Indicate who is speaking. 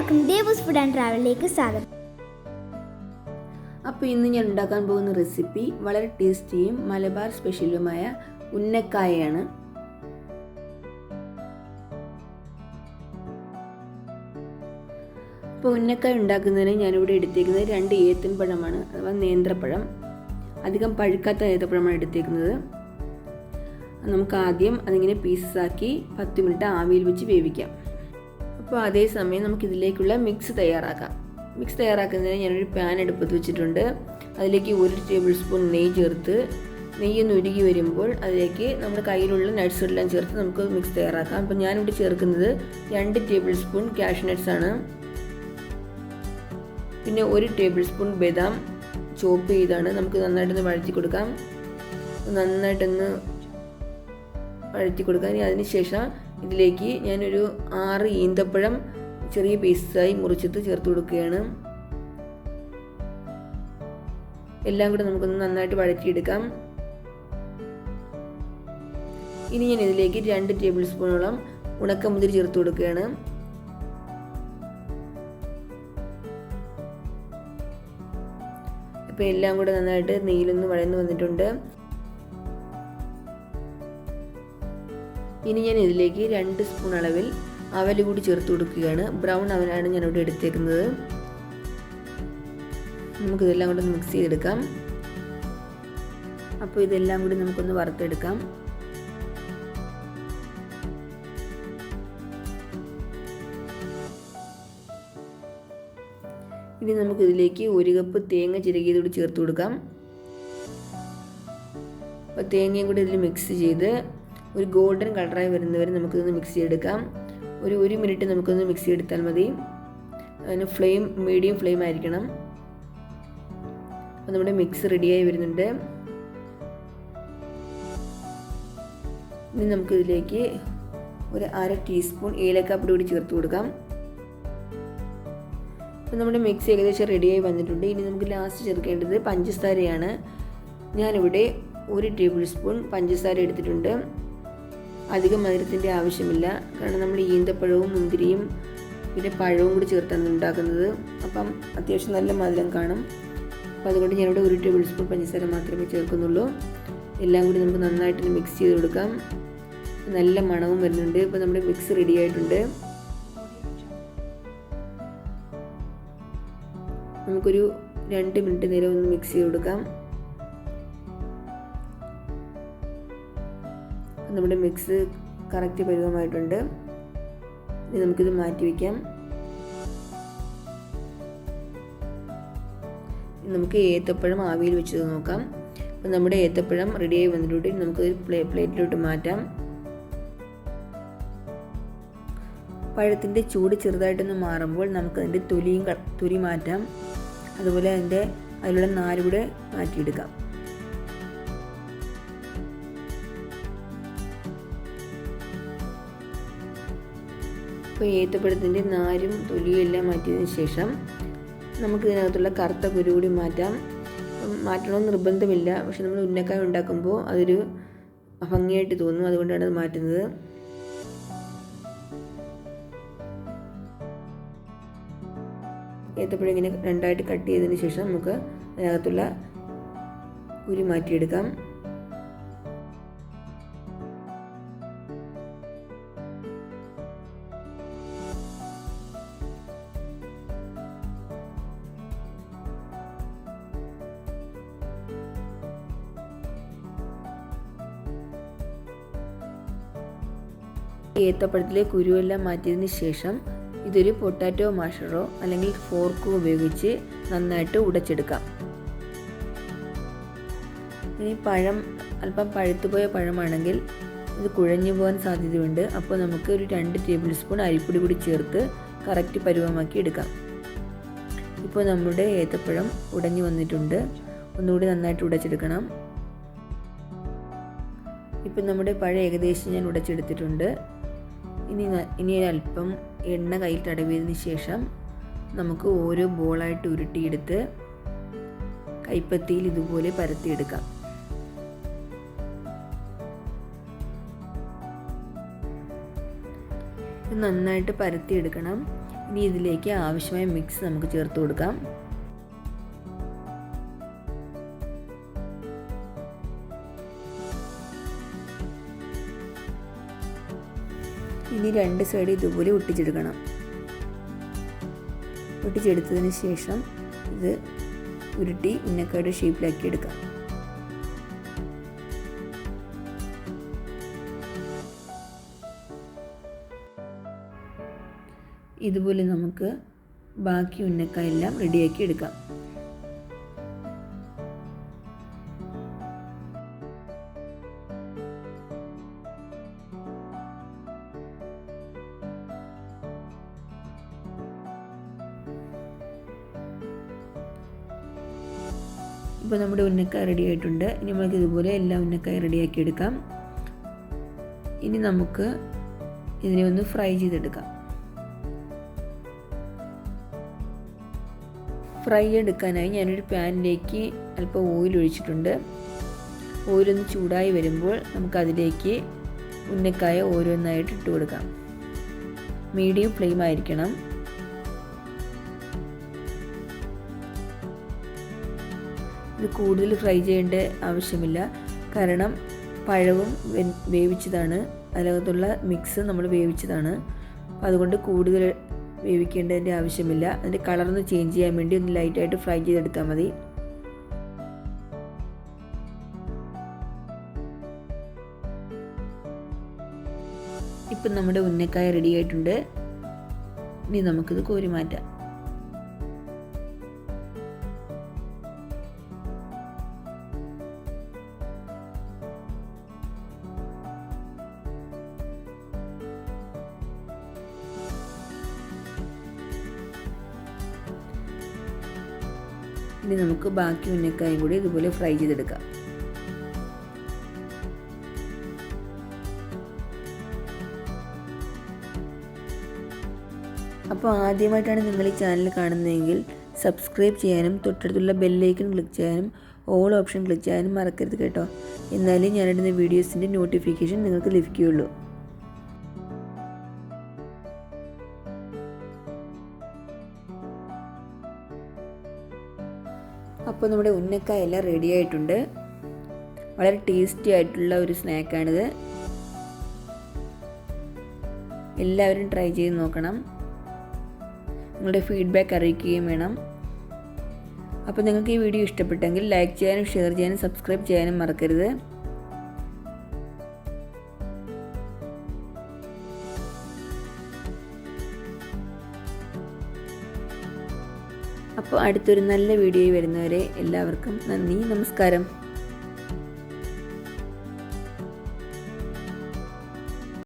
Speaker 1: എല്ലാവർക്കും ദേവൂസ് food and ട്രാവലിലേക്ക് സ്വാഗതം.
Speaker 2: അപ്പോൾ ഇന്ന് ഞാൻ ഉണ്ടാക്കാൻ പോകുന്ന റെസിപ്പി വളരെ ടേസ്റ്റിയും മലബാർ സ്പെഷ്യലുമായ ഉന്നക്കായയാണ്. അപ്പോൾ ഉന്നക്കായ ഉണ്ടാക്കുന്നതിന് ഞാനിവിടെ എടുത്തേക്കുന്നത് 2 ഏത്തൻപഴമാണ്, അഥവാ നേന്ത്രപ്പഴം. അധികം പഴുക്കാത്ത ഏത്തപ്പഴമാണ് എടുത്തേക്കുന്നത്. നമുക്ക് ആദ്യം അതിങ്ങനെ പീസസാക്കി 10 മിനിറ്റ് ആവിയിൽ വെച്ച് വേവിക്കാം. അപ്പോൾ അതേസമയം നമുക്കിതിലേക്കുള്ള മിക്സ് തയ്യാറാക്കാം. മിക്സ് തയ്യാറാക്കുന്നതിന് ഞാനൊരു പാൻ അടുപ്പത്ത് വെച്ചിട്ടുണ്ട്. അതിലേക്ക് 1 ടേബിൾ സ്പൂൺ നെയ്യ് ചേർത്ത് നെയ്യൊന്ന് ഉരുകി വരുമ്പോൾ അതിലേക്ക് നമ്മുടെ കയ്യിലുള്ള നട്ട്സുകളെല്ലാം ചേർത്ത് നമുക്ക് മിക്സ് തയ്യാറാക്കാം. അപ്പോൾ ഞാനിവിടെ ചേർക്കുന്നത് 2 ടേബിൾ സ്പൂൺ കാഷ്യൂ നട്ട്സ് ആണ്. പിന്നെ 1 ടേബിൾ സ്പൂൺ ബദാം ചോപ്പ് ചെയ്താണ്. നമുക്ക് നന്നായിട്ടൊന്ന് വഴറ്റി കൊടുക്കാം. നന്നായിട്ടൊന്ന് വഴറ്റി കൊടുക്കാം. ഇനി അതിനുശേഷം ഇതിലേക്ക് ഞാനൊരു 6 ഈന്തപ്പഴം ചെറിയ പീസായി മുറിച്ചിട്ട് ചേർത്ത് കൊടുക്കുകയാണ്. എല്ലാം കൂടെ നമുക്കൊന്ന് നന്നായിട്ട് വഴറ്റിയെടുക്കാം. ഇനി ഞാൻ ഇതിലേക്ക് 2 ടേബിൾ സ്പൂണോളം ഉണക്കമുന്തിരി ചേർത്ത് കൊടുക്കുകയാണ്. അപ്പോൾ എല്ലാം കൂടെ നന്നായിട്ട് നെയ്യിലൊന്ന് വഴന്ന് വന്നിട്ടുണ്ട്. ഇനി ഞാൻ ഇതിലേക്ക് 2 സ്പൂൺ അളവിൽ അവൽ കൂടി ചേർത്ത് കൊടുക്കുകയാണ്. ബ്രൗൺ അവലാണ് ഞാനിവിടെ എടുത്തേക്കുന്നത്. നമുക്കിതെല്ലാം കൂടെ മിക്സ് ചെയ്തെടുക്കാം. അപ്പോൾ ഇതെല്ലാം കൂടി നമുക്കൊന്ന് വറുത്തെടുക്കാം. ഇനി നമുക്കിതിലേക്ക് 1 കപ്പ് തേങ്ങ ചിരകിയത് കൂടി ചേർത്ത് കൊടുക്കാം. അപ്പോൾ തേങ്ങയും കൂടി ഇതിൽ മിക്സ് ചെയ്ത് ഒരു ഗോൾഡൻ കളറായി വരുന്നവരെ നമുക്കിതൊന്ന് മിക്സ് ചെയ്തെടുക്കാം. ഒരു 1 മിനിറ്റ് നമുക്കൊന്ന് മിക്സ് ചെയ്തെടുത്താൽ മതി. അതിന് ഫ്ലെയിം മീഡിയം ഫ്ലെയിം ആയിരിക്കണം. അപ്പോൾ നമ്മുടെ മിക്സ് റെഡിയായി വരുന്നുണ്ട്. ഇനി നമുക്കിതിലേക്ക് ഒരു 1/2 ടീസ്പൂൺ ഏലക്കാപ്പൊടി കൂടി ചേർത്ത് കൊടുക്കാം. അപ്പോൾ നമ്മുടെ മിക്സ് ഏകദേശം റെഡിയായി വന്നിട്ടുണ്ട്. ഇനി നമുക്ക് ലാസ്റ്റ് ചേർക്കേണ്ടത് പഞ്ചസാരയാണ്. ഞാനിവിടെ 1 ടേബിൾ സ്പൂൺ പഞ്ചസാര എടുത്തിട്ടുണ്ട്. അധികം മധുരത്തിൻ്റെ ആവശ്യമില്ല, കാരണം നമ്മൾ ഈന്തപ്പഴവും മുന്തിരിയും പിന്നെ പഴവും കൂടി ചേർത്താണ് ഉണ്ടാക്കുന്നത്. അപ്പം അത്യാവശ്യം നല്ല മധുരം കാണും. അപ്പോൾ അതുകൊണ്ട് ഞാനിവിടെ 1 ടേബിൾ സ്പൂൺ പഞ്ചസാര മാത്രമേ ചേർക്കുന്നുള്ളൂ. എല്ലാം കൂടി നമുക്ക് നന്നായിട്ട് മിക്സ് ചെയ്ത് കൊടുക്കാം. നല്ല മണവും വരുന്നുണ്ട്. ഇപ്പോൾ നമ്മുടെ മിക്സ് റെഡി ആയിട്ടുണ്ട്. നമുക്കൊരു 2 മിനിറ്റ് നേരം ഒന്ന് മിക്സ് ചെയ്ത് കൊടുക്കാം. നമ്മുടെ മിക്സ് കറക്റ്റ് പരുവമായിട്ടുണ്ട്. ഇനി നമുക്കിത് മാറ്റി വയ്ക്കാം. നമുക്ക് ഏത്തപ്പഴം ആവിയിൽ വെച്ചത് നോക്കാം. അപ്പം നമ്മുടെ ഏത്തപ്പഴം റെഡിയായി വന്നിട്ടുണ്ട്. നമുക്കൊരു പ്ലേറ്റിലോട്ട് മാറ്റാം. പഴത്തിൻ്റെ ചൂട് ചെറുതായിട്ടൊന്ന് മാറുമ്പോൾ നമുക്കതിൻ്റെ തൊലി മാറ്റാം. അതുപോലെ അതിലുള്ള നാര് കൂടെ മാറ്റിയെടുക്കാം. അപ്പോൾ ഏത്തപ്പഴത്തിൻ്റെ നാരും തൊലിയും എല്ലാം മാറ്റിയതിന് ശേഷം നമുക്ക് ഇതിനകത്തുള്ള കറുത്ത കുരു കൂടി മാറ്റാം. മാറ്റണമെന്ന് നിർബന്ധമില്ല, പക്ഷെ നമ്മൾ ഉന്നക്കായ ഉണ്ടാക്കുമ്പോൾ അതൊരു ഭംഗിയായിട്ട് തോന്നും, അതുകൊണ്ടാണ് അത് മാറ്റുന്നത്. ഏത്തപ്പഴം ഇങ്ങനെ 2ആയിട്ട് കട്ട് ചെയ്തതിന് ശേഷം നമുക്ക് അതിനകത്തുള്ള കുരു മാറ്റിയെടുക്കാം. ഏത്തപ്പഴത്തിലെ കുരുവെല്ലാം മാറ്റിയതിന് ശേഷം ഇതൊരു പൊട്ടാറ്റോ മാഷറോ അല്ലെങ്കിൽ ഫോർക്കോ ഉപയോഗിച്ച് നന്നായിട്ട് ഉടച്ചെടുക്കാം. ഇനി പഴം അല്പം പഴുത്തുപോയ പഴമാണെങ്കിൽ ഇത് കുഴഞ്ഞു പോകാൻ സാധ്യതയുണ്ട്. അപ്പോൾ നമുക്ക് ഒരു 2 ടേബിൾ സ്പൂൺ അരിപ്പൊടി കൂടി ചേർത്ത് കറക്റ്റ് പരുവമാക്കി എടുക്കാം. ഇപ്പോൾ നമ്മുടെ ഏത്തപ്പഴം ഉടഞ്ഞു വന്നിട്ടുണ്ട്. ഒന്നുകൂടി നന്നായിട്ട് ഉടച്ചെടുക്കണം. ഇപ്പം നമ്മുടെ പഴം ഏകദേശം ഞാൻ ഉടച്ചെടുത്തിട്ടുണ്ട്. ഇനി അല്പം എണ്ണ കയ്യിൽ തടവിയതിന് ശേഷം നമുക്ക് ഓരോ ബോളായിട്ട് ഉരുട്ടിയെടുത്ത് കൈപ്പത്തിയിൽ ഇതുപോലെ പരത്തിയെടുക്കാം. നന്നായിട്ട് പരത്തിയെടുക്കണം. ഇനി ഇതിലേക്ക് ആവശ്യമായ മിക്സ് നമുക്ക് ചേർത്ത് കൊടുക്കാം. ഇനി രണ്ട് സൈഡ് ഇതുപോലെ ഒട്ടിച്ചെടുക്കണം. ഒട്ടിച്ചെടുത്തതിന് ശേഷം ഇത് ഉരുട്ടി ഉന്നക്കായുടെ ഷേപ്പിലാക്കി എടുക്കാം. ഇതുപോലെ നമുക്ക് ബാക്കി ഉന്നക്കായ എല്ലാം റെഡിയാക്കി എടുക്കാം. ഇപ്പോൾ നമ്മുടെ ഉന്നക്കായ റെഡി ആയിട്ടുണ്ട്. ഇനി നമുക്ക് ഇതുപോലെ എല്ലാ ഉന്നക്കായ റെഡിയാക്കി എടുക്കാം. ഇനി നമുക്ക് ഇതിനെ ഒന്ന് ഫ്രൈ ചെയ്തെടുക്കാം. ഫ്രൈ എടുക്കാനായി ഞാനൊരു പാനിലേക്ക് അല്പം ഓയിൽ ഒഴിച്ചിട്ടുണ്ട്. ഓയിലൊന്ന് ചൂടായി വരുമ്പോൾ നമുക്കതിലേക്ക് ഉന്നക്കായ ഓരോന്നായിട്ട് ഇട്ട് കൊടുക്കാം. മീഡിയം ഫ്ലെയിം ആയിരിക്കണം. ഇത് കൂടുതൽ ഫ്രൈ ചെയ്യേണ്ട ആവശ്യമില്ല, കാരണം പഴവും വേവിച്ചതാണ്, അതിനകത്തുള്ള മിക്സ് നമ്മൾ വേവിച്ചതാണ്. അതുകൊണ്ട് കൂടുതൽ വേവിക്കേണ്ടതിൻ്റെ ആവശ്യമില്ല. അതിൻ്റെ കളറൊന്ന് ചേഞ്ച് ചെയ്യാൻ വേണ്ടി ഒന്ന് ലൈറ്റായിട്ട് ഫ്രൈ ചെയ്തെടുത്താൽ മതി. ഇപ്പം നമ്മുടെ ഉന്നക്കായ റെഡി ആയിട്ടുണ്ട്. ഇനി നമുക്കിത് കോരി മാറ്റാം. ഇനി നമുക്ക് ബാക്കി ഉന്നക്കായും കൂടി ഇതുപോലെ ഫ്രൈ ചെയ്തെടുക്കാം. അപ്പോൾ ആദ്യമായിട്ടാണ് നിങ്ങൾ ഈ ചാനൽ കാണുന്നതെങ്കിൽ സബ്സ്ക്രൈബ് ചെയ്യാനും തൊട്ടടുത്തുള്ള ബെല്ലൈക്കൺ ക്ലിക്ക് ചെയ്യാനും ഓൾ ഓപ്ഷൻ ക്ലിക്ക് ചെയ്യാനും മറക്കരുത് കേട്ടോ. എന്നാലേ ഞാനിടുന്ന വീഡിയോസിൻ്റെ നോട്ടിഫിക്കേഷൻ നിങ്ങൾക്ക് ലഭിക്കുകയുള്ളൂ. അപ്പോൾ നമ്മുടെ ഉന്നക്കായ എല്ലാം റെഡി ആയിട്ടുണ്ട്. വളരെ ടേസ്റ്റി ആയിട്ടുള്ള ഒരു സ്നാക്കാണിത്. എല്ലാവരും ട്രൈ ചെയ്ത് നോക്കണം. നിങ്ങളുടെ ഫീഡ്ബാക്ക് അറിയിക്കുകയും വേണം. അപ്പോൾ നിങ്ങൾക്ക് ഈ വീഡിയോ ഇഷ്ടപ്പെട്ടെങ്കിൽ ലൈക്ക് ചെയ്യാനും ഷെയർ ചെയ്യാനും സബ്സ്ക്രൈബ് ചെയ്യാനും മറക്കരുത്. അപ്പോൾ അടുത്തൊരു നല്ല വീഡിയോ വരുന്നവരെ എല്ലാവർക്കും നന്ദി, നമസ്കാരം.